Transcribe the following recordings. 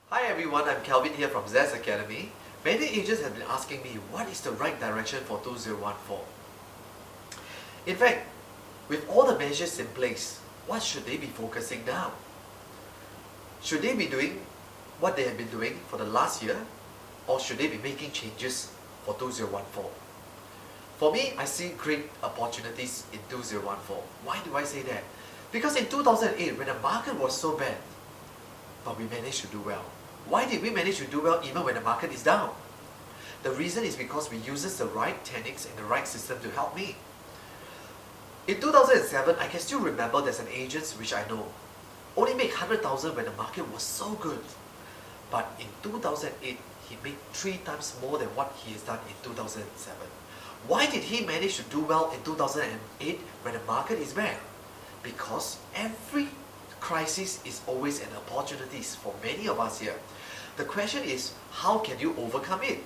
Hi everyone, I'm Kelvin here from Zest Academy. Many agents have been asking me what is the right direction for 2014. In fact, with all the measures in place, what should they be focusing now? Should they be doing what they have been doing for the last year, or should they be making changes for 2014? For me, I see great opportunities in 2014. Why do I say that? Because in 2008, when the market was so bad, but we managed to do well. Why did we manage to do well even when the market is down? The reason is because we use the right techniques and the right system to help me. In 2007, I can still remember there's an agent which I know only made 100,000 when the market was so good. But in 2008, he made 3 times more than what he has done in 2007. Why did he manage to do well in 2008 when the market is bad? Because every crisis is always an opportunity for many of us here. The question is, how can you overcome it?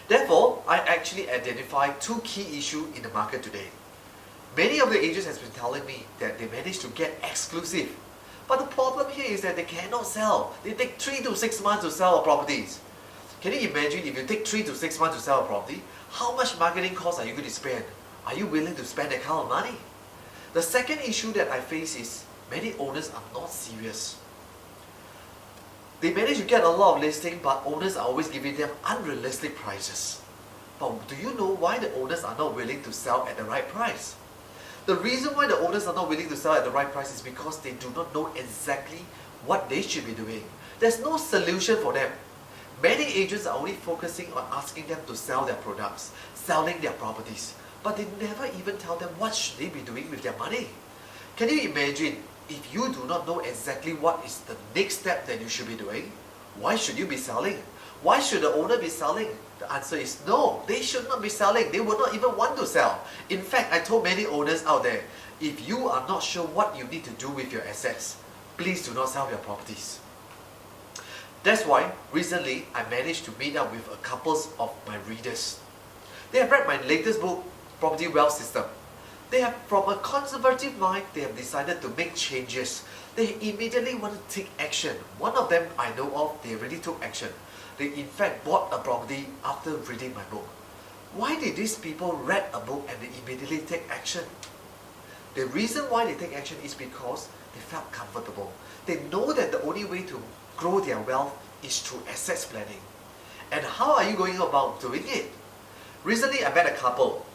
Therefore, I actually identified 2 key issues in the market today. Many of the agents have been telling me that they managed to get exclusive. But the problem here is that they cannot sell. They take 3 to 6 months to sell a property. Can you imagine if you take 3 to 6 months to sell a property, how much marketing costs are you going to spend? Are you willing to spend that kind of money? The second issue that I face is many owners are not serious. They manage to get a lot of listings, but owners are always giving them unrealistic prices. But do you know why the owners are not willing to sell at the right price? The reason why the owners are not willing to sell at the right price is because they do not know exactly what they should be doing. There's no solution for them. Many agents are only focusing on asking them to sell their products, selling their properties, but they never even tell them what should they be doing with their money. Can you imagine, if you do not know exactly what is the next step that you should be doing, why should you be selling? Why should the owner be selling? The answer is no, they should not be selling. They will not even want to sell. In fact, I told many owners out there, if you are not sure what you need to do with your assets, please do not sell your properties. That's why recently I managed to meet up with a couple of my readers. They have read my latest book, Property Wealth System. They have, from a conservative mind, they have decided to make changes. They immediately want to take action. One of them I know of, they already took action. They in fact bought a property after reading my book. Why did these people read a book and they immediately take action? The reason why they take action is because they felt comfortable. They know that the only way to grow their wealth is through assets planning. And how are you going about doing it? Recently I met a couple.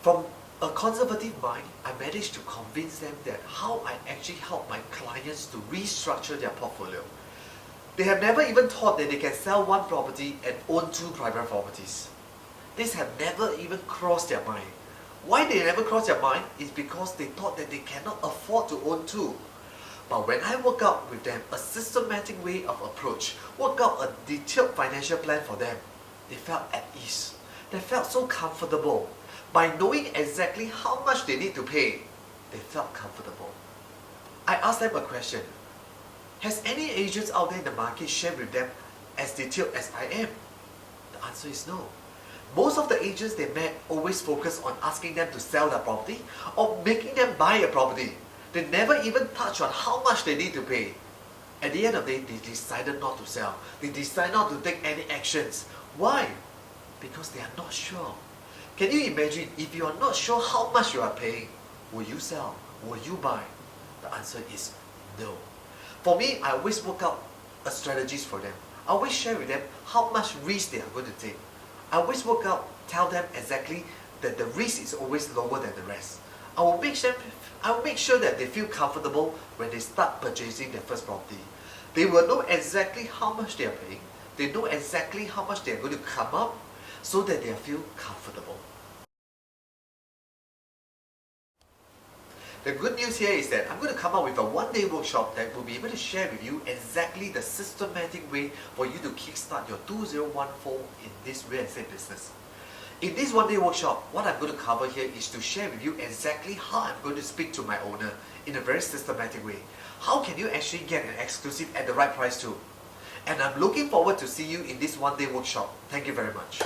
From a conservative mind, I managed to convince them that how I actually help my clients to restructure their portfolio. They have never even thought that they can sell 1 property and own 2 private properties. This have never even crossed their mind. Why they never crossed their mind is because they thought that they cannot afford to own 2. But when I work out with them a systematic way of approach, work out a detailed financial plan for them, they felt at ease. They felt so comfortable. By knowing exactly how much they need to pay, they felt comfortable. I asked them a question. Has any agents out there in the market shared with them as detailed as I am? The answer is no. Most of the agents they met always focus on asking them to sell their property or making them buy a property. They never even touch on how much they need to pay. At the end of the day, they decided not to sell. They decided not to take any actions. Why? Because they are not sure. Can you imagine, if you are not sure how much you are paying, will you sell? Will you buy? The answer is no. For me, I always work out a strategies for them. I always share with them how much risk they are going to take. I always work out, tell them exactly that the risk is always lower than the rest. I will make sure that they feel comfortable when they start purchasing their first property. They will know exactly how much they are paying. They know exactly how much they are going to come up so that they feel comfortable. The good news here is that I'm going to come up with a 1-day workshop that will be able to share with you exactly the systematic way for you to kickstart your 2014 in this real estate business. In this 1-day workshop, what I'm going to cover here is to share with you exactly how I'm going to speak to my owner in a very systematic way. How can you actually get an exclusive at the right price too? And I'm looking forward to see you in this 1-day workshop. Thank you very much.